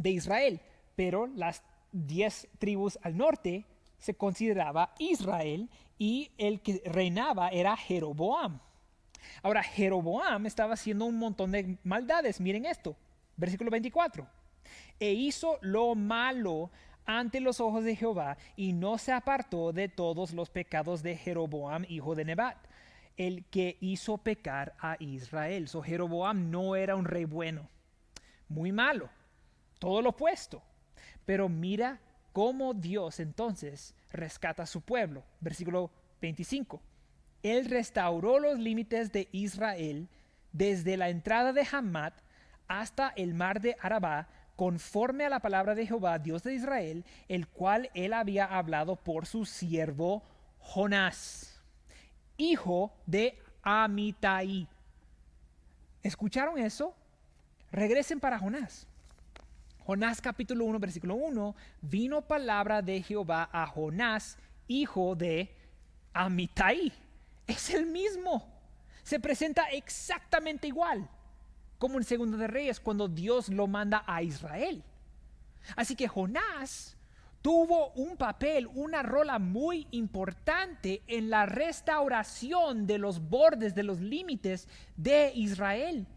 Israel, pero las 10 tribus al norte se consideraba Israel y el que reinaba era Jeroboam. Ahora, Jeroboam estaba haciendo un montón de maldades. Miren esto, versículo 24. E hizo lo malo ante los ojos de Jehová y no se apartó de todos los pecados de Jeroboam, hijo de Nebat, el que hizo pecar a Israel. So, Jeroboam no era un rey bueno, muy malo, todo lo opuesto. Pero mira cómo Dios entonces rescata a su pueblo. Versículo 25. Él restauró los límites de Israel desde la entrada de Hamat hasta el mar de Arabá, conforme a la palabra de Jehová, Dios de Israel, el cual él había hablado por su siervo Jonás, hijo de Amitai. ¿Escucharon eso? Regresen para Jonás. Jonás capítulo 1, versículo 1. Vino palabra de Jehová a Jonás, hijo de Amitai. Es el mismo. Se presenta exactamente igual como en Segundo de Reyes, cuando Dios lo manda a Israel. Así que Jonás tuvo un papel, una rola muy importante en la restauración de los bordes, de los límites de Israel.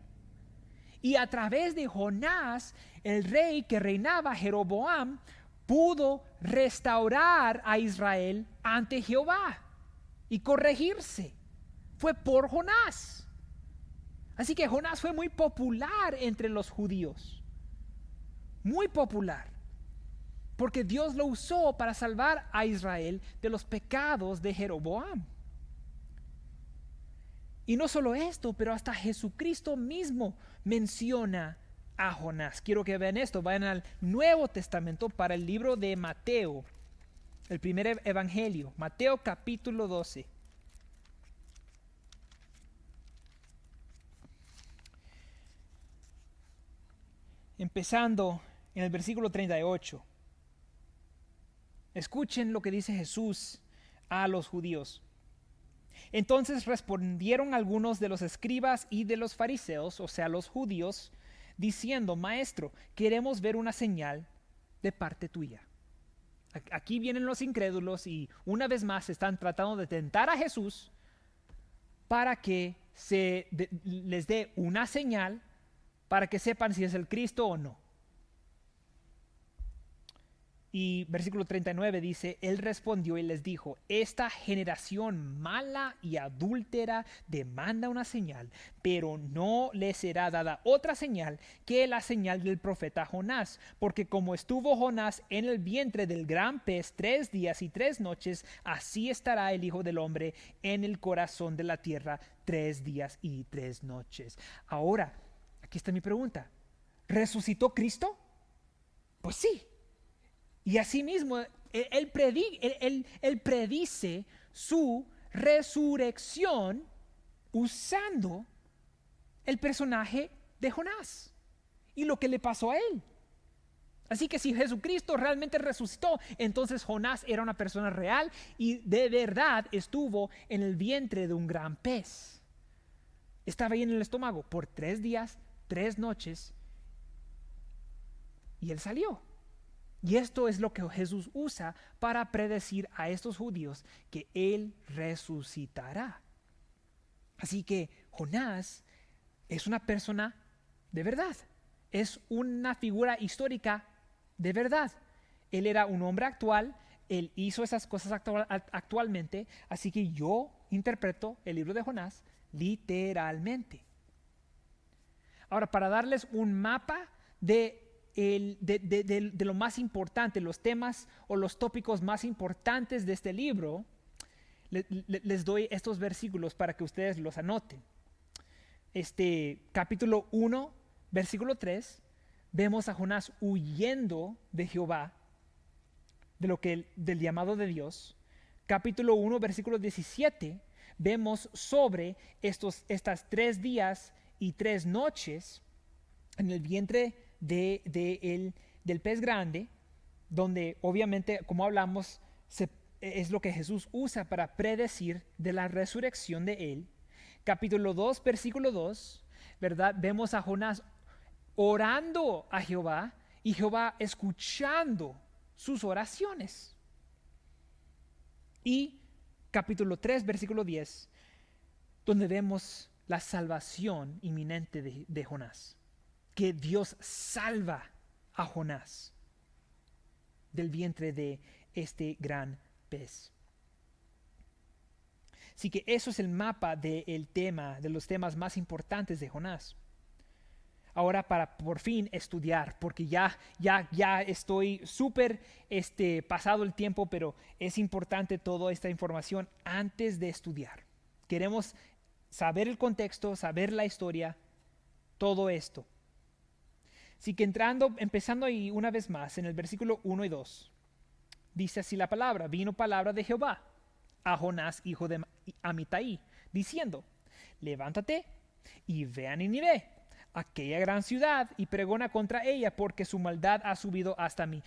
Y a través de Jonás, el rey que reinaba, Jeroboam, pudo restaurar a Israel ante Jehová y corregirse. Fue por Jonás. Así que Jonás fue muy popular entre los judíos. Muy popular. Porque Dios lo usó para salvar a Israel de los pecados de Jeroboam. Y no solo esto, pero hasta Jesucristo mismo menciona a Jonás. Quiero que vean esto. Vayan al Nuevo Testamento para el libro de Mateo. El primer evangelio. Mateo capítulo 12. Empezando en el versículo 38. Escuchen lo que dice Jesús a los judíos. Entonces respondieron algunos de los escribas y de los fariseos, o sea, los judíos, diciendo: Maestro, queremos ver una señal de parte tuya. Aquí vienen los incrédulos y una vez más están tratando de tentar a Jesús para que les dé una señal para que sepan si es el Cristo o no. Y versículo 39 dice: Él respondió y les dijo: Esta generación mala y adúltera demanda una señal, pero no le será dada otra señal que la señal del profeta Jonás. Porque como estuvo Jonás en el vientre del gran pez 3 días y 3 noches, así estará el Hijo del Hombre en el corazón de la tierra 3 días y 3 noches. Ahora, aquí está mi pregunta. ¿Resucitó Cristo? Pues sí. Y asimismo, él predice su resurrección usando el personaje de Jonás y lo que le pasó a él. Así que si Jesucristo realmente resucitó, entonces Jonás era una persona real y de verdad estuvo en el vientre de un gran pez. Estaba ahí en el estómago por 3 días, 3 noches y él salió. Y esto es lo que Jesús usa para predecir a estos judíos que él resucitará. Así que Jonás es una persona de verdad. Es una figura histórica de verdad. Él era un hombre actual. Él hizo esas cosas actualmente. Así que yo interpreto el libro de Jonás literalmente. Ahora, para darles un mapa de lo más importante, los temas o los tópicos más importantes de este libro, les doy estos versículos para que ustedes los anoten. Capítulo 1, versículo 3, vemos a Jonás huyendo de Jehová, del llamado de Dios. Capítulo 1, versículo 17, vemos sobre estas 3 días y 3 noches en el vientre del pez grande, donde obviamente, como hablamos, es lo que Jesús usa para predecir de la resurrección de él. Capítulo 2, versículo 2, ¿verdad? Vemos a Jonás orando a Jehová y Jehová escuchando sus oraciones. Y capítulo 3, versículo 10, donde vemos la salvación inminente de Jonás. Que Dios salva a Jonás del vientre de este gran pez. Así que eso es el mapa del tema, de los temas más importantes de Jonás. ahora para por fin estudiar, porque ya estoy súper pasado el tiempo, pero es importante toda esta información antes de estudiar. Queremos saber el contexto, saber la historia, todo esto. Así que empezando ahí una vez más en el versículo 1 y 2, dice así la palabra: vino palabra de Jehová a Jonás, hijo de Amitai, diciendo: levántate y ve a Nínive, aquella gran ciudad, y pregona contra ella, porque su maldad ha subido hasta mí.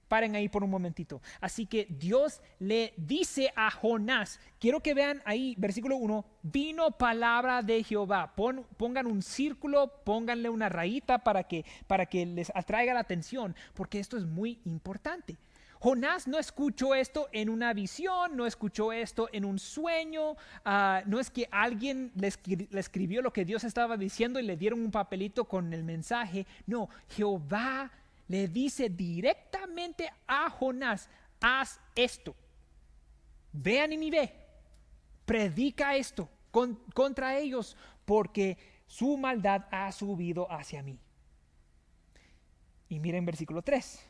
Paren ahí por un momentito. Así que Dios le dice a Jonás, quiero que vean ahí, versículo 1, vino palabra de Jehová. Pongan un círculo, pónganle una rayita para que les atraiga la atención, porque esto es muy importante. Jonás no escuchó esto en una visión, no escuchó esto en un sueño, no es que alguien le escribió lo que Dios estaba diciendo y le dieron un papelito con el mensaje. No, Jehová le dice directamente a Jonás: haz esto, ve a Nínive, predica esto contra ellos, porque su maldad ha subido hacia mí. Y miren versículo 3.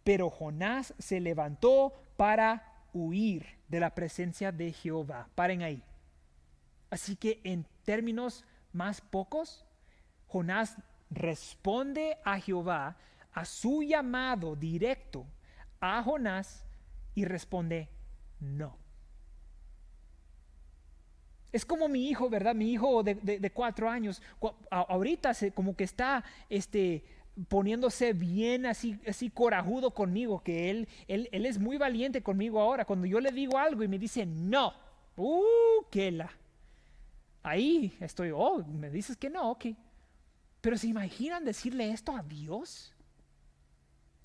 Pero Jonás se levantó para huir de la presencia de Jehová. Paren ahí. Así que en términos más pocos, Jonás responde a Jehová, a su llamado directo a Jonás, y responde: no. Es como mi hijo, ¿verdad? Mi hijo de 4 años. Ahorita como que está poniéndose bien así corajudo conmigo, que él es muy valiente conmigo ahora. Cuando yo le digo algo y me dice no, ahí estoy: me dices que no, ok. Pero ¿se imaginan decirle esto a Dios?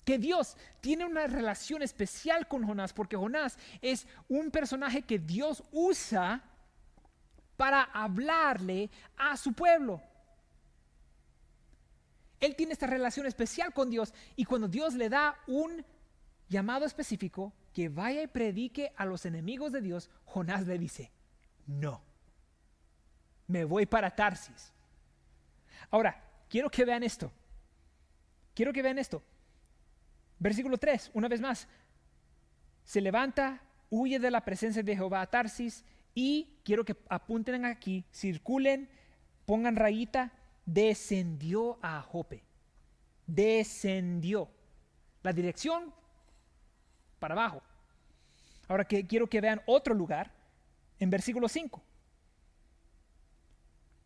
Que Dios tiene una relación especial con Jonás, porque Jonás es un personaje que Dios usa para hablarle a su pueblo. Él tiene esta relación especial con Dios, y cuando Dios le da un llamado específico, que vaya y predique a los enemigos de Dios, Jonás le dice: no, me voy para Tarsis. Ahora, quiero que vean esto. Versículo 3, una vez más: se levanta, huye de la presencia de Jehová a Tarsis, y quiero que apunten aquí, circulen, pongan rayita: descendió a Jope. Descendió. La dirección para abajo. Ahora quiero que vean otro lugar en versículo 5.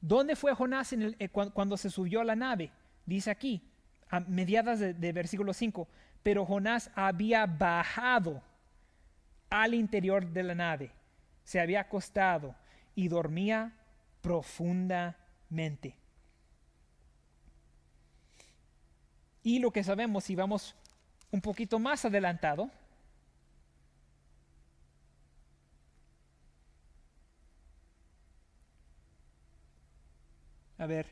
¿Dónde fue Jonás cuando se subió a la nave? Dice aquí, a mediadas de versículo 5: pero Jonás había bajado al interior de la nave, se había acostado y dormía profundamente. Y lo que sabemos, si vamos un poquito más adelantado, a ver,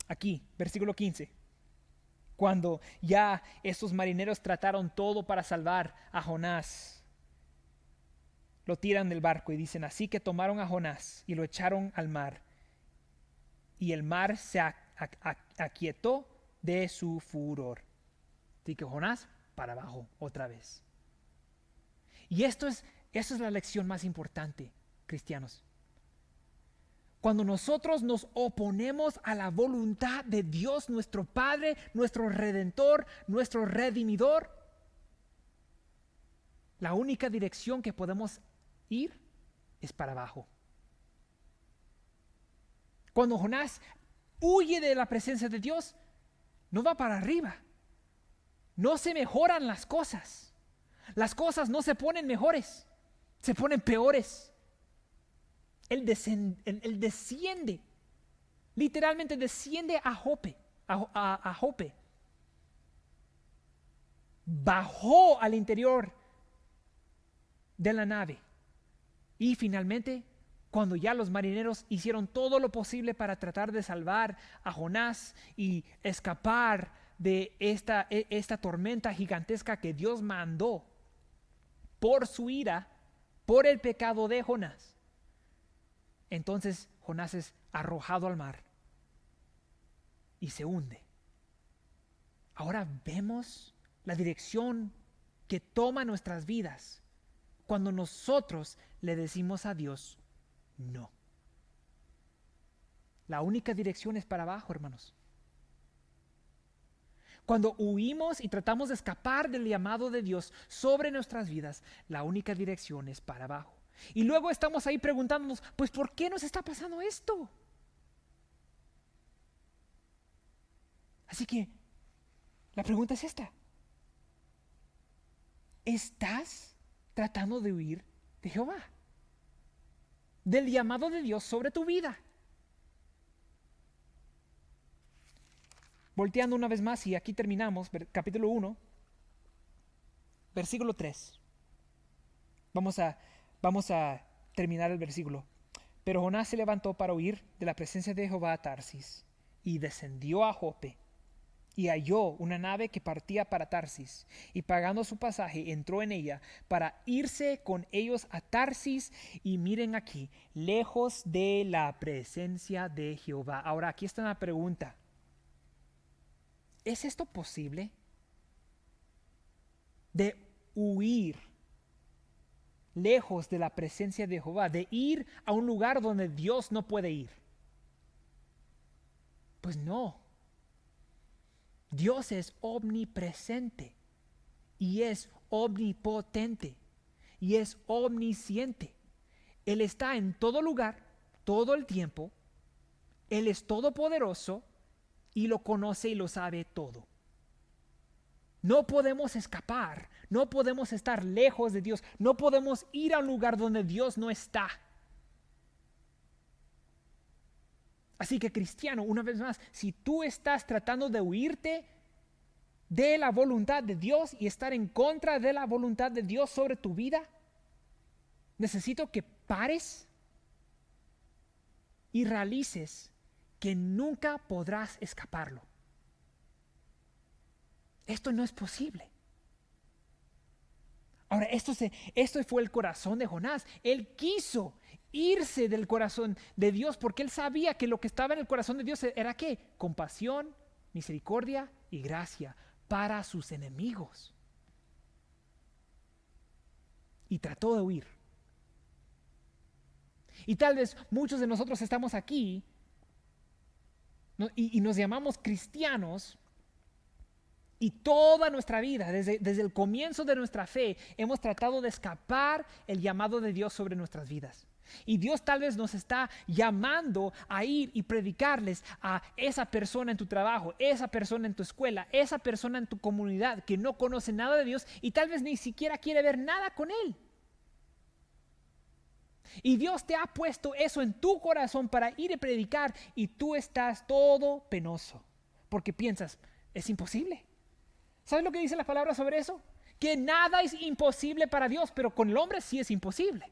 aquí, versículo 15, cuando ya estos marineros trataron todo para salvar a Jonás, lo tiran del barco y dicen: así que tomaron a Jonás y lo echaron al mar, y el mar se aquietó de su furor. Así que Jonás para abajo otra vez. Y esa es la lección más importante, cristianos. Cuando nosotros nos oponemos a la voluntad de Dios, nuestro Padre, nuestro Redentor, nuestro Redimidor, la única dirección que podemos ir es para abajo. Cuando Jonás huye de la presencia de Dios, no va para arriba. No se mejoran las cosas. Las cosas no se ponen mejores, se ponen peores. Él desciende, literalmente desciende a Jope, a Jope. Bajó al interior de la nave. Y finalmente, cuando ya los marineros hicieron todo lo posible para tratar de salvar a Jonás y escapar de esta tormenta gigantesca que Dios mandó por su ira, por el pecado de Jonás, Entonces Jonás es arrojado al mar y se hunde. Ahora vemos la dirección que toma nuestras vidas cuando nosotros le decimos a Dios no. La única dirección es para abajo, hermanos. Cuando huimos y tratamos de escapar del llamado de Dios sobre nuestras vidas, la única dirección es para abajo. Y luego estamos ahí preguntándonos, pues ¿por qué nos está pasando esto? Así que la pregunta es esta. ¿Estás tratando de huir de Jehová? Del llamado de Dios sobre tu vida. Volteando una vez más, y aquí terminamos, capítulo 1, versículo 3. Vamos a terminar el versículo. Pero Jonás se levantó para huir de la presencia de Jehová a Tarsis, y descendió a Jope, y halló una nave que partía para Tarsis, y pagando su pasaje entró en ella para irse con ellos a Tarsis. Y miren aquí, lejos de la presencia de Jehová. Ahora aquí está una pregunta. ¿Es esto posible? De huir lejos de la presencia de Jehová, de ir a un lugar donde Dios no puede ir. Pues no. Dios es omnipresente y es omnipotente y es omnisciente. Él está en todo lugar, todo el tiempo. Él es todopoderoso y lo conoce y lo sabe todo. No podemos escapar, no podemos estar lejos de Dios, no podemos ir a un lugar donde Dios no está. Así que, cristiano, una vez más, si tú estás tratando de huirte de la voluntad de Dios y estar en contra de la voluntad de Dios sobre tu vida, necesito que pares y realices que nunca podrás escaparlo. Esto no es posible. Ahora, esto fue el corazón de Jonás. Él quiso irse del corazón de Dios porque él sabía que lo que estaba en el corazón de Dios era ¿qué? Compasión, misericordia y gracia para sus enemigos. Y trató de huir. Y tal vez muchos de nosotros estamos aquí y nos llamamos cristianos, y toda nuestra vida, desde el comienzo de nuestra fe, hemos tratado de escapar el llamado de Dios sobre nuestras vidas. Y Dios tal vez nos está llamando a ir y predicarles a esa persona en tu trabajo, esa persona en tu escuela, esa persona en tu comunidad que no conoce nada de Dios y tal vez ni siquiera quiere ver nada con Él. Y Dios te ha puesto eso en tu corazón para ir y predicar, y tú estás todo penoso porque piensas, es imposible. ¿Sabes lo que dice la palabra sobre eso? Que nada es imposible para Dios, pero con el hombre sí es imposible.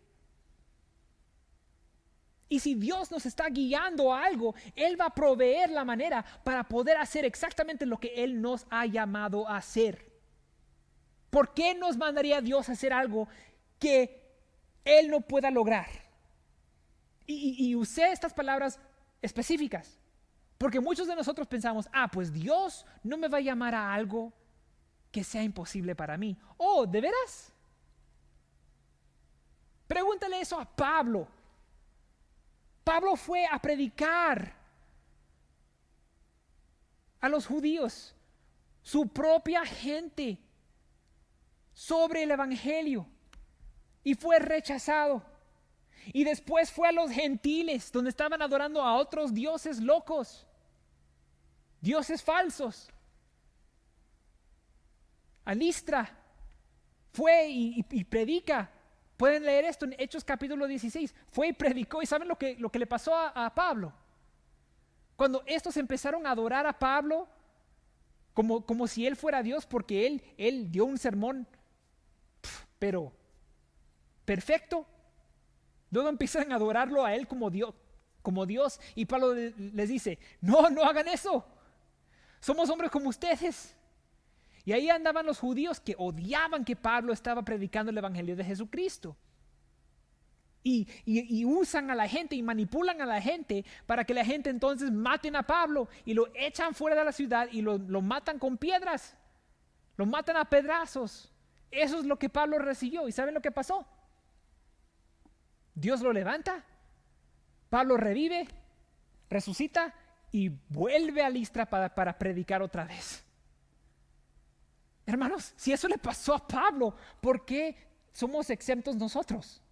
Y si Dios nos está guiando a algo, Él va a proveer la manera para poder hacer exactamente lo que Él nos ha llamado a hacer. ¿Por qué nos mandaría Dios a hacer algo que Él no pueda lograr? Y usé estas palabras específicas, porque muchos de nosotros pensamos, pues Dios no me va a llamar a algo que sea imposible para mí. Oh, ¿de veras? Pregúntale eso a Pablo. Pablo fue a predicar a los judíos, su propia gente, sobre el evangelio, y fue rechazado. Y después fue a los gentiles, donde estaban adorando a otros dioses locos, dioses falsos. A Listra fue y predica. Pueden leer esto en Hechos capítulo 16. Fue y predicó. ¿Y saben lo que le pasó a Pablo? Cuando estos empezaron a adorar a Pablo como si él fuera Dios, porque él dio un sermón pero perfecto. Luego empiezan a adorarlo a él como Dios, y Pablo les dice, no hagan eso. Somos hombres como ustedes. Y ahí andaban los judíos que odiaban que Pablo estaba predicando el evangelio de Jesucristo. y usan a la gente y manipulan a la gente para que la gente entonces maten a Pablo y lo echan fuera de la ciudad y lo matan con piedras, lo matan a pedrazos. Eso es lo que Pablo recibió. ¿Y saben lo que pasó? Dios lo levanta, Pablo revive, resucita y vuelve a Listra para predicar otra vez. Hermanos, si eso le pasó a Pablo, ¿por qué somos exentos nosotros?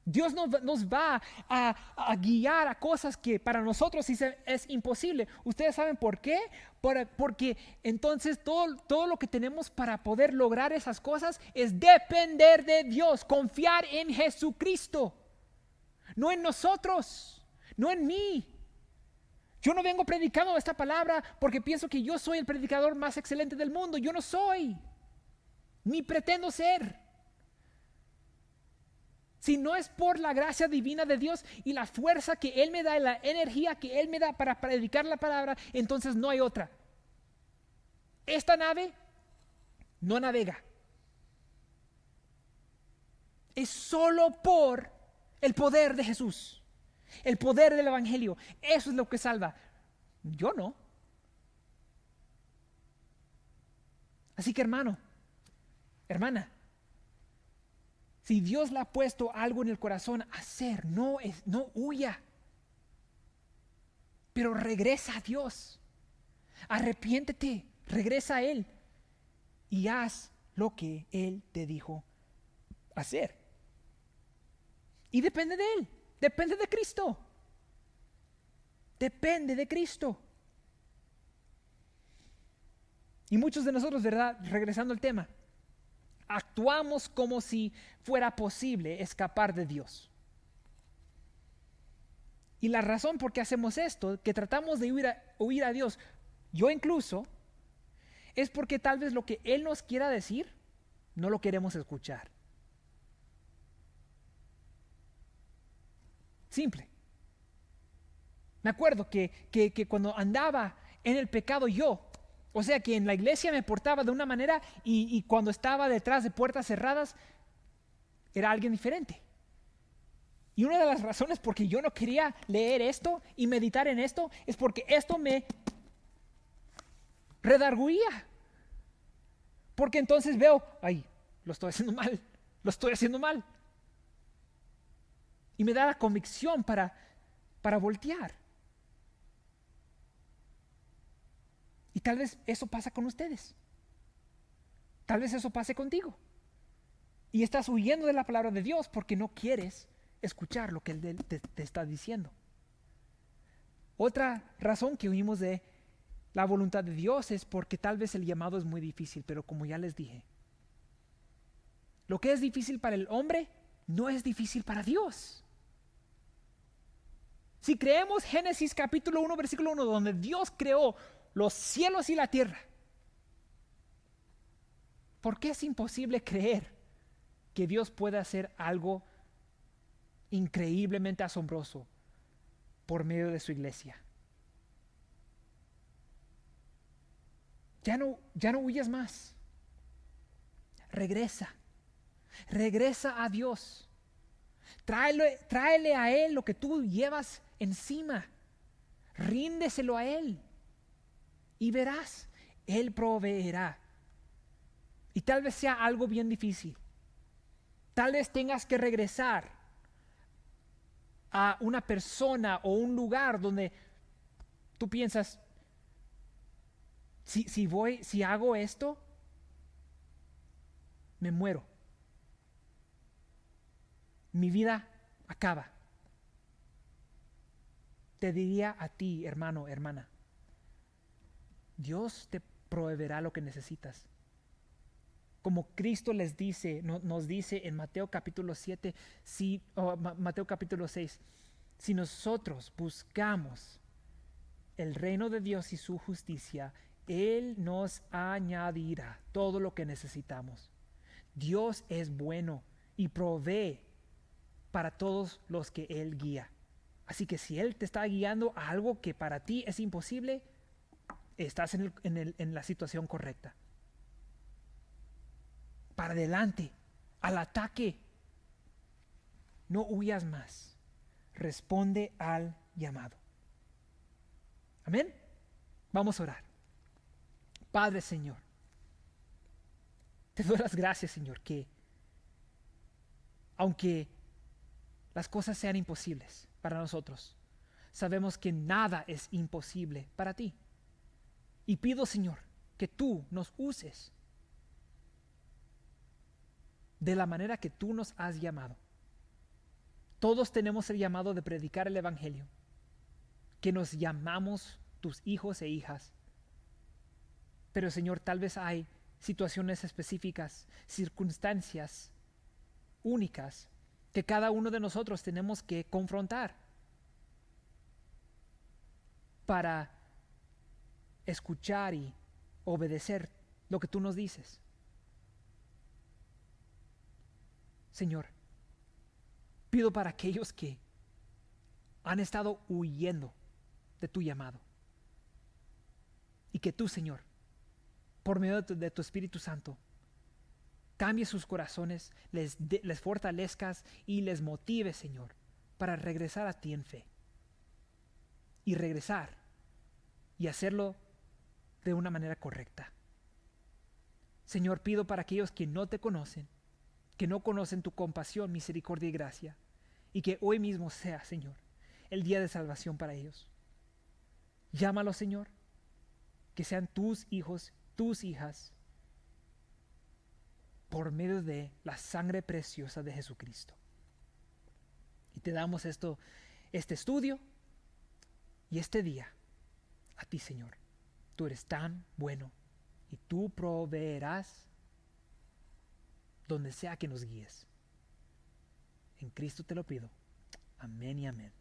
Dios nos va a guiar a cosas que para nosotros es imposible. ¿Ustedes saben por qué? Porque entonces todo lo que tenemos para poder lograr esas cosas es depender de Dios, confiar en Jesucristo, no en nosotros, no en mí. Yo no vengo predicando esta palabra porque pienso que yo soy el predicador más excelente del mundo. Yo no soy, ni pretendo ser. Si no es por la gracia divina de Dios y la fuerza que Él me da y la energía que Él me da para predicar la palabra, entonces no hay otra. Esta nave no navega. Es solo por el poder de Jesús, el poder del Evangelio. Eso es lo que salva. Yo no. Así que hermano, hermana, si Dios le ha puesto algo en el corazón a hacer, no huya. Pero regresa a Dios. Arrepiéntete, regresa a Él y haz lo que Él te dijo hacer. Y depende de Él, depende de Cristo. Depende de Cristo. Y muchos de nosotros, ¿verdad? Regresando al tema, actuamos como si fuera posible escapar de Dios. Y la razón por qué hacemos esto, que tratamos de huir a Dios, yo incluso, es porque tal vez lo que Él nos quiera decir, no lo queremos escuchar. Simple. Me acuerdo que cuando andaba en el pecado yo, o sea que en la iglesia me portaba de una manera y cuando estaba detrás de puertas cerradas era alguien diferente. Y una de las razones por que yo no quería leer esto y meditar en esto es porque esto me redarguía. Porque entonces veo, ay, lo estoy haciendo mal. Y me da la convicción para voltear. Y tal vez eso pasa con ustedes. Tal vez eso pase contigo. Y estás huyendo de la palabra de Dios porque no quieres escuchar lo que Él te está diciendo. Otra razón que huimos de la voluntad de Dios es porque tal vez el llamado es muy difícil, pero como ya les dije, lo que es difícil para el hombre no es difícil para Dios. Si creemos Génesis capítulo 1, versículo 1, donde Dios creó los cielos y la tierra, ¿por qué es imposible creer que Dios puede hacer algo increíblemente asombroso por medio de su iglesia? Ya no huyas más. Regresa a Dios. Tráele a Él lo que tú llevas encima. Ríndeselo a Él. Y verás, Él proveerá. Y tal vez sea algo bien difícil. Tal vez tengas que regresar a una persona o un lugar donde tú piensas, si hago esto, me muero. Mi vida acaba. Te diría a ti, hermano, hermana, Dios te proveerá lo que necesitas. Como Cristo nos dice en Mateo capítulo 7, Mateo capítulo 6, si nosotros buscamos el reino de Dios y su justicia, Él nos añadirá todo lo que necesitamos. Dios es bueno y provee para todos los que Él guía. Así que si Él te está guiando a algo que para ti es imposible, estás en la situación correcta. Para adelante, al ataque. No huyas más. Responde al llamado. Amén. Vamos a orar. Padre, Señor, te doy las gracias, Señor, que aunque las cosas sean imposibles para nosotros, sabemos que nada es imposible para ti. Y pido, Señor, que tú nos uses de la manera que tú nos has llamado. Todos tenemos el llamado de predicar el Evangelio, que nos llamamos tus hijos e hijas. Pero, Señor, tal vez hay situaciones específicas, circunstancias únicas que cada uno de nosotros tenemos que confrontar para escuchar y obedecer lo que tú nos dices. Señor, pido para aquellos que han estado huyendo de tu llamado y que tú, Señor, por medio de tu Espíritu Santo, cambie sus corazones, les fortalezcas y les motive, Señor, para regresar a ti en fe. Y regresar y hacerlo de una manera correcta. Señor, pido para aquellos que no te conocen, que no conocen tu compasión, misericordia y gracia, y que hoy mismo sea, Señor, el día de salvación para ellos. Llámalos, Señor, que sean tus hijos, tus hijas, por medio de la sangre preciosa de Jesucristo. Y te damos este estudio y este día a ti, Señor. Tú eres tan bueno y tú proveerás donde sea que nos guíes. En Cristo te lo pido. Amén y amén.